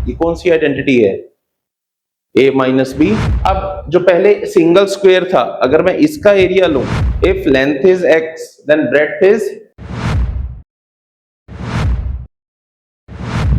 ये कौन सी आइडेंटिटी है? a minus b. अब जो पहले सिंगल स्क्वायर था, अगर मैं इसका एरिया लूं, if length is x then breadth is,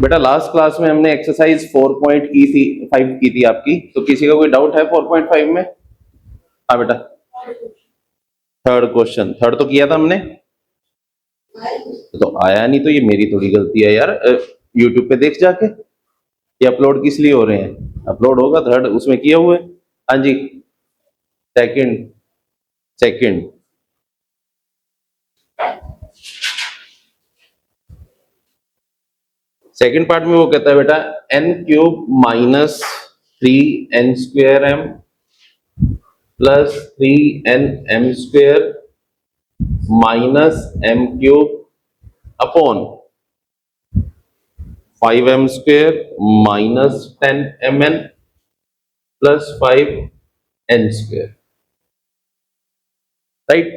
बेटा लास्ट क्लास में हमने एक्सरसाइज 4.5 की थी आपकी, तो किसी का कोई डाउट है 4.5 में? हाँ बेटा, थर्ड क्वेश्चन, थर्ड तो किया था हमने, तो आया नहीं तो ये मेरी थोड़ी गलती है यार। यूट्यूब पे देख जाके, ये अपलोड किस लिए हो रहे हैं? अपलोड होगा थर्ड, उसमें किए हुए। हाँ जी, सेकंड सेकंड सेकंड पार्ट में वो कहता है बेटा n cube minus 3n square m plus 3n m square minus m cube upon 5m square minus 10mn plus 5n square, right.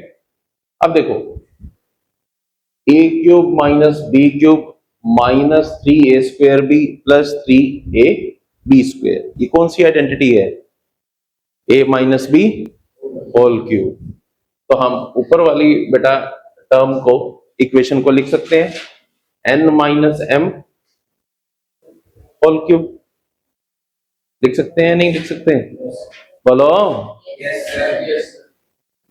अब देखो, a cube minus b cube minus 3a square b plus 3a b square, ये कौन सी identity है? a minus b whole cube. तो हम ऊपर वाली बेटा टर्म को, इक्वेशन को लिख सकते हैं n minus m whole cube. लिख सकते हैं नहीं लिख सकते हैं? बोलो। yes,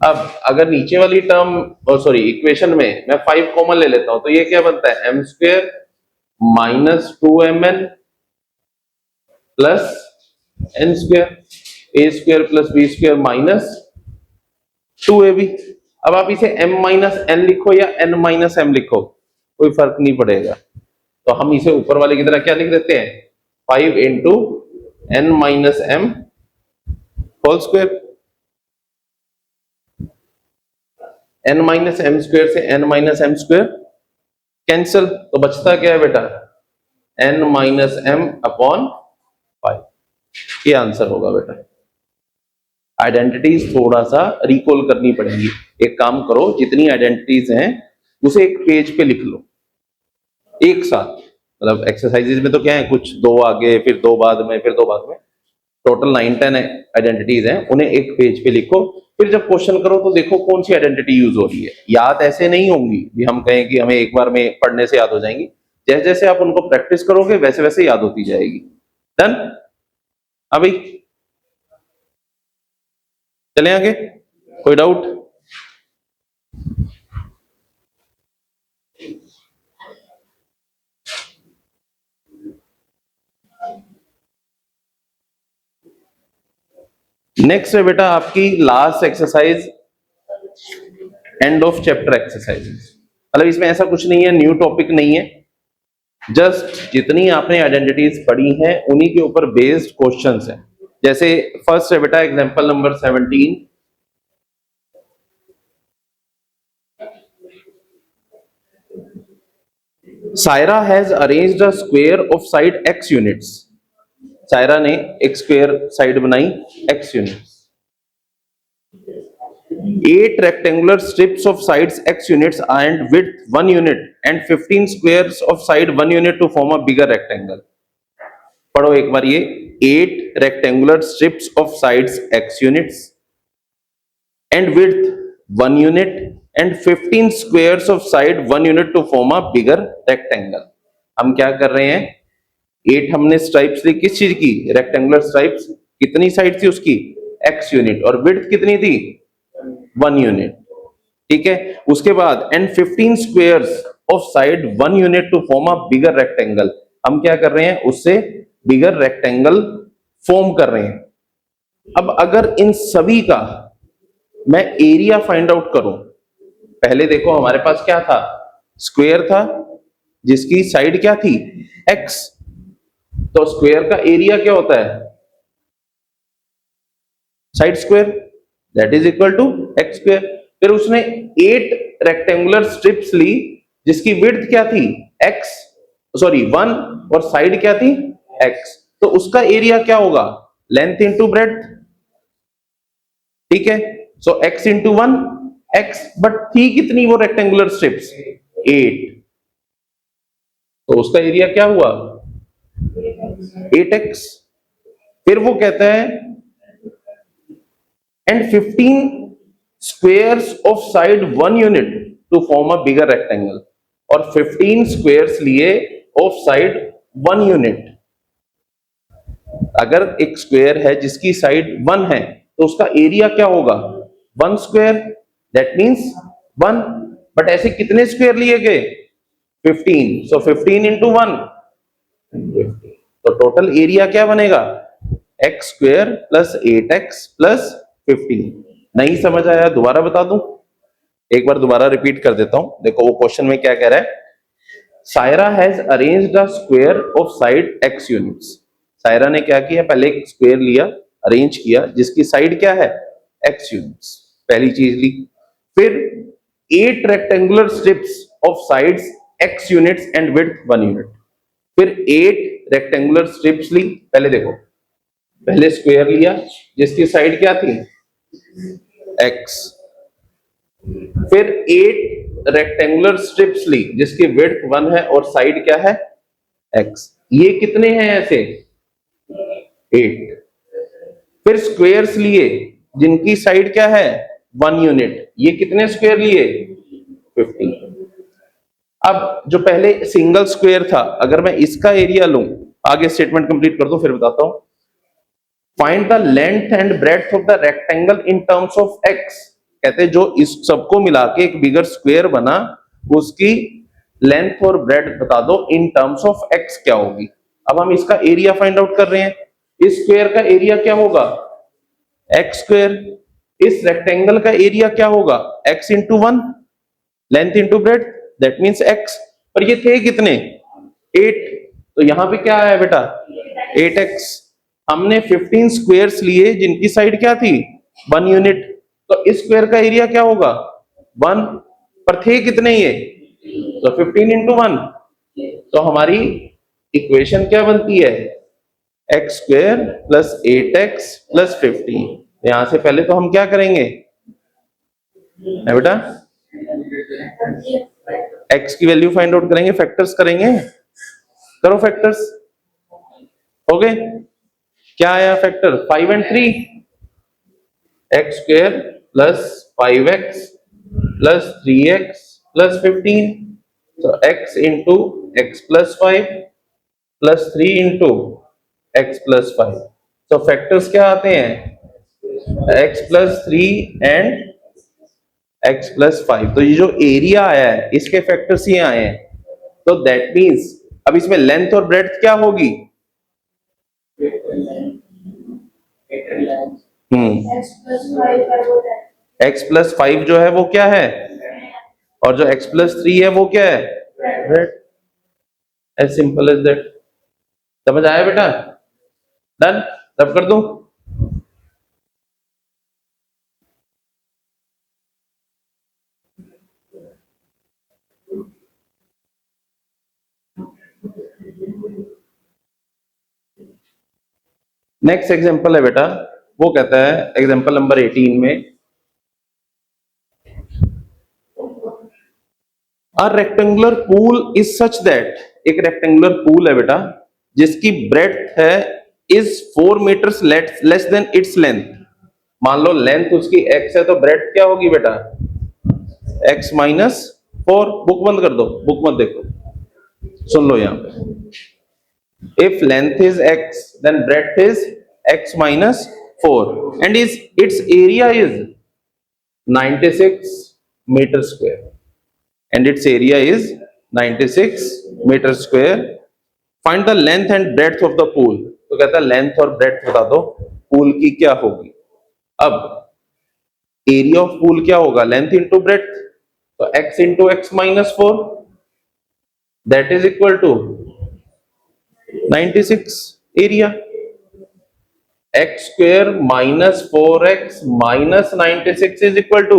अब अगर नीचे वाली टर्म, सॉरी इक्वेशन में मैं 5 कॉमन ले लेता हूं, तो ये क्या बनता है? m square minus 2mn plus n square, a square plus b square minus 2ab। अब आप इसे m माइनस n लिखो या n माइनस m लिखो, कोई फर्क नहीं पड़ेगा। तो हम इसे ऊपर वाले की तरह क्या लिख देते हैं? 5 into n minus m whole square. n minus m square से n minus m square cancel, तो बचता क्या है बेटा? n minus m upon 5। ये आंसर होगा बेटा। आइडेंटिटीज थोड़ा सा रिकॉल करनी पड़ेगी। एक काम करो, जितनी आइडेंटिटीज हैं उसे एक पेज पे लिख लो एक साथ। मतलब एक्सरसाइजेज में तो क्या है, कुछ दो आगे फिर दो बाद में फिर दो बाद में, टोटल 9-10 आइडेंटिटीज हैं, उन्हें एक पेज पे लिखो। फिर जब क्वेश्चन करो तो देखो कौन सी आइडेंटिटी यूज हो रही है। याद ऐसे नहीं होंगी भी हम कहें कि हमें एक बार में पढ़ने से याद हो जाएंगी। जैसे जैसे आप उनको प्रैक्टिस करोगे वैसे वैसे याद होती जाएगी। डन? अभी चले आगे, कोई डाउट? नेक्स्ट है बेटा आपकी last exercise, end of chapter exercise. मतलब इसमें ऐसा कुछ नहीं है, न्यू टॉपिक नहीं है, जस्ट जितनी आपने आइडेंटिटीज पढ़ी हैं उन्हीं के ऊपर बेस्ड क्वेश्चंस हैं। जैसे फर्स्ट है बेटा example number 17, Saira has arranged a square of side x units. Saira ने एक स्क्वायर साइड बनाई x units. 8 rectangular strips of sides x units and width 1 unit and 15 squares of side 1 unit to form a bigger rectangle। पढ़ो एक बार ये, 8 rectangular strips of sides x units and width 1 unit and 15 squares of side 1 unit to form a bigger rectangle। हम क्या कर रहे हैं? 8 हमने stripes ली, किस चीज की? Rectangular stripes. कितनी साइड थी उसकी? x unit. और विड्थ कितनी थी? 1 यूनिट। ठीक है, उसके बाद and 15 squares of side 1 unit to form a bigger rectangle. हम क्या कर रहे हैं? उससे बिगर रेक्टेंगल फॉर्म कर रहे हैं। अब अगर इन सभी का मैं एरिया फाइंड आउट करूं, पहले देखो हमारे पास क्या था? स्क्वायर था जिसकी साइड क्या थी? x। तो स्क्वायर का एरिया क्या होता है? Side square, that is equal to x square. फिर उसने 8 रेक्टेंगुलर स्ट्रिप्स ली जिसकी विड्थ क्या थी? x, सॉरी 1, और साइड क्या थी? x। तो उसका एरिया क्या होगा? Length into breadth. ठीक है, सो x इंटू 1 x। बट थी कितनी वो रेक्टेंगुलर स्ट्रिप्स? 8। तो उसका एरिया क्या हुआ? 8x। फिर वो कहता है and 15 squares of side 1 unit to form a bigger rectangle, और 15 स्क्वेयर्स लिए ऑफ साइड 1 यूनिट। अगर एक स्क्वायर है जिसकी साइड 1 है तो उसका एरिया क्या होगा? 1 स्क्वायर, दैट मींस 1। बट ऐसे कितने स्क्वायर लिए गए? 15, सो 15 इंटू 1, तो टोटल एरिया क्या बनेगा? X square plus 8x plus 15। नहीं समझ आया? दोबारा बता दूं, एक बार दोबारा रिपीट कर देता हूं। देखो वो क्वेश्चन में क्या कह रहा है। Saira has arranged a square of side x units. Saira ने क्या किया? पहले एक स्क्वायर लिया, अरेंज किया, जिसकी साइड क्या है? x यूनिट्स, पहली चीज ली। फिर 8 rectangular strips of sides x units and width 1 unit. फिर 8 रेक्टेंगुलर स्ट्रिप्स ली। पहले देखो, पहले स्क्वायर लिया जिसकी साइड क्या थी? x। फिर 8 रेक्टेंगुलर स्ट्रिप्स ली जिसकी विड्थ 1 है और साइड क्या है? x। ये कितने हैं ऐसे? 8। फिर स्क्वायर्स लिए जिनकी साइड क्या है? 1 यूनिट। ये कितने स्क्वायर लिए? 50। अब जो पहले सिंगल स्क्वायर था, अगर मैं इसका एरिया लूं, आगे स्टेटमेंट कंप्लीट कर दो फिर बताता हूं। Find the length and breadth of the rectangle in terms of x। कहते हैं जो इस सबको मिला के एक बिगर स्क्वायर बना, उसकी लेंथ और ब्रेड्थ बता दो इन टर्म्स ऑफ x क्या होगी। अब हम इसका एरिया फाइंड आउट कर रहे हैं। इस स्क्वायर का एरिया क्या होगा? x square. इस रेक्टेंगल का एरिया क्या होगा? x into 1, length into breadth, that means x। पर ये थे कितने? 8। तो यहां पे क्या आया बेटा? 8x। हमने 15 स्क्वायर्स लिए जिनकी साइड क्या थी? 1 यूनिट। तो इस स्क्वायर का एरिया क्या होगा? 1। पर थे कितने ये? तो 15 इंटू 1। तो हमारी इक्वेशन क्या बनती है? X square plus 8x plus 15। यहां से पहले तो हम क्या करेंगे है बेटा? x की वैल्यू फाइंड आउट करेंगे, फैक्टर्स करेंगे। करो फैक्टर्स। हो गए? क्या आया factor? 5 and 3। X square plus 5x plus 3x plus 15। तो x into x plus 5 plus 3 into x plus 5। तो फैक्टर्स क्या आते हैं? x plus 3 and x plus 5। तो ये जो एरिया आया है इसके फैक्टर्स ये आए हैं। तो दैट मीन्स अब इसमें लेंथ और ब्रेड्थ क्या होगी? x प्लस 5 जो है वो क्या है? और जो x प्लस 3 है वो क्या है? Breadth. As simple as that. समझ आया बेटा? डन? रब कर दूं? नेक्स्ट एग्जांपल है बेटा, वो कहता है एग्जांपल नंबर 18 में, a rectangular pool is such that. एक रेक्टेंगुलर पूल है बेटा जिसकी ब्रेड्थ है is 4 meters less than its length. मान लो लेंथ उसकी x है तो ब्रेड्थ क्या होगी बेटा? x minus 4। बुक बंद कर दो, बुक मत देखो, सुन लो यहां पे। If length is x then breadth is x minus 4 and is its area is 96 meter square and its area is 96 meter square. Find the length and breadth of the pool। तो कहता है length और breadth बता दो pool की क्या होगी। अब एरिया ऑफ पूल क्या होगा? Length into breadth. तो x into x minus 4 that is equal to 96 area. X square minus 4x minus 96 is equal to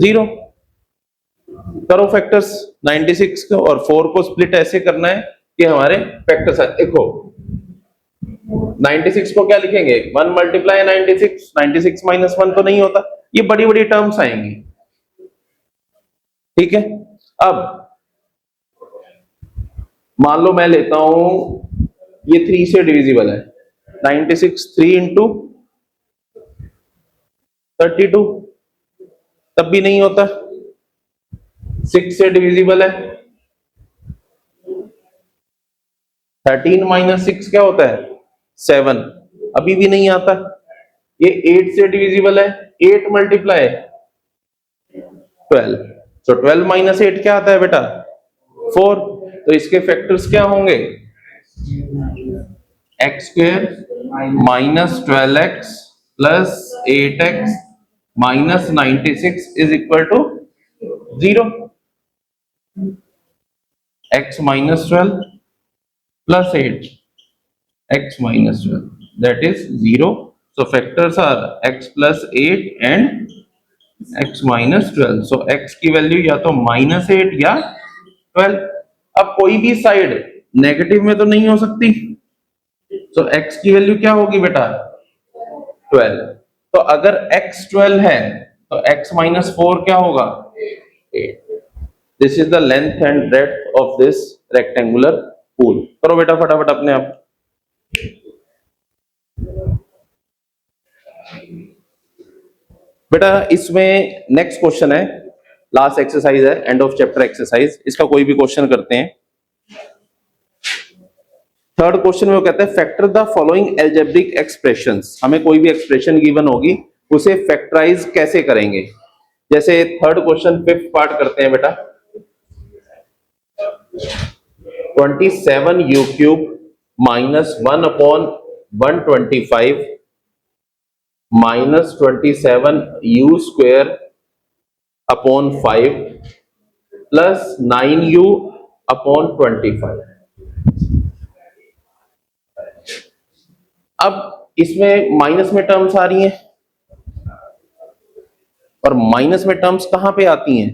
0। करो फैक्टर्स 96 को और 4 को स्प्लिट ऐसे करना है कि हमारे फैक्टर्स आए। देखो 96 को क्या लिखेंगे? 1 मल्टीप्लाई 96, 96 माइनस 1 तो नहीं होता। ये बड़ी बड़ी टर्म्स आएंगी, ठीक है। अब मान लो मैं लेता हूं ये 3 से डिविजिबल है, 96 3 इंटू 32, तब भी नहीं होता। 6 से डिविजिबल है, 13 माइनस 6 क्या होता है 7, अभी भी नहीं आता। ये 8 से डिविजिबल है, 8 मल्टीप्लाई 12, तो 12 माइनस 8 क्या आता है बेटा 4, तो इसके फैक्टर्स क्या होंगे x square minus 12x plus 8x minus 96 is equal to 0, x minus 12 plus 8 x minus 12 that is 0, so factors are x plus 8 and x minus 12, so x की वैल्यू या तो -8 या 12। अब कोई भी साइड नेगेटिव में तो नहीं हो सकती, तो x की वैल्यू क्या होगी बेटा 12, तो अगर x 12 है तो x minus 4 क्या होगा 8। This is the length and breadth of this rectangular pool. करो बेटा फटाफट अपने आप। बेटा इसमें नेक्स्ट क्वेश्चन है, लास्ट एक्सरसाइज है, एंड ऑफ चैप्टर एक्सरसाइज, इसका कोई भी क्वेश्चन करते हैं। थर्ड क्वेश्चन में वो कहते हैं factor the following algebraic expressions, हमें कोई भी एक्सप्रेशन गिवन होगी उसे फैक्टराइज कैसे करेंगे। जैसे थर्ड क्वेश्चन फिफ्थ पार्ट करते हैं बेटा, 27 u cube minus 1 upon 125 minus 27 u square upon 5 plus 9u upon 25। अब इसमें माइनस में टर्म्स आ रही हैं, और माइनस में टर्म्स कहां पे आती हैं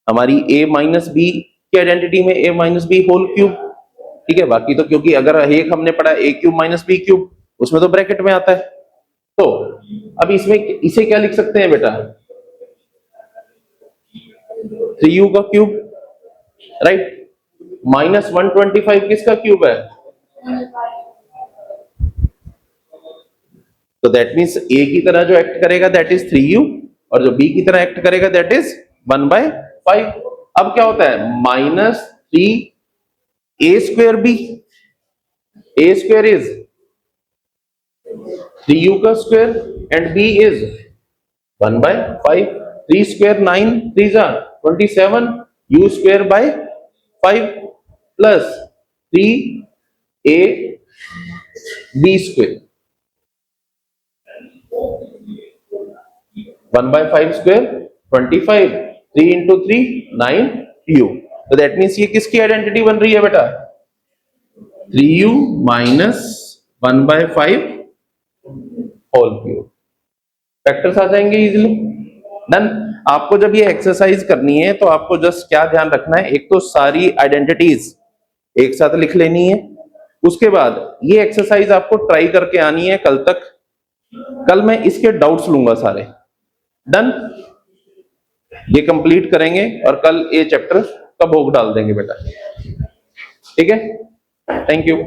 हमारी a माइनस बी की आइडेंटिटी में, a minus b whole cube, ठीक है। बाकी तो क्योंकि अगर एक हमने पढ़ा a cube minus b cube, उसमें तो ब्रैकेट में आता है, तो अब इसमें इसे क्या लिख सकते हैं बेटा 3u का क्यूब, राइट। माइनस 125 किसका क्यूब है, तो दैट मीन्स a की तरह जो एक्ट करेगा दैट इज 3u, और जो b की तरह एक्ट करेगा दैट इज 1/5। अब क्या होता है minus 3a square b, a square is 3u का square and b is 1/5, 3 square 9, 3 27, u square by 5 plus 3a b square 1/5 square 25, 3 into 3 9u, तो दैट मीन्स ये किसकी आइडेंटिटी बन रही है बेटा 3u minus 1/5 whole cube. Factors आ जाएंगे इजीली, डन। आपको जब ये एक्सरसाइज करनी है तो आपको जस्ट क्या ध्यान रखना है, एक तो सारी आइडेंटिटीज एक साथ लिख लेनी है, उसके बाद ये एक्सरसाइज आपको ट्राई करके आनी है कल तक, कल मैं इसके डाउट्स लूंगा सारे, डन। ये कंप्लीट करेंगे और कल ये चैप्टर का भोग डाल देंगे बेटा, ठीक है। Thank you.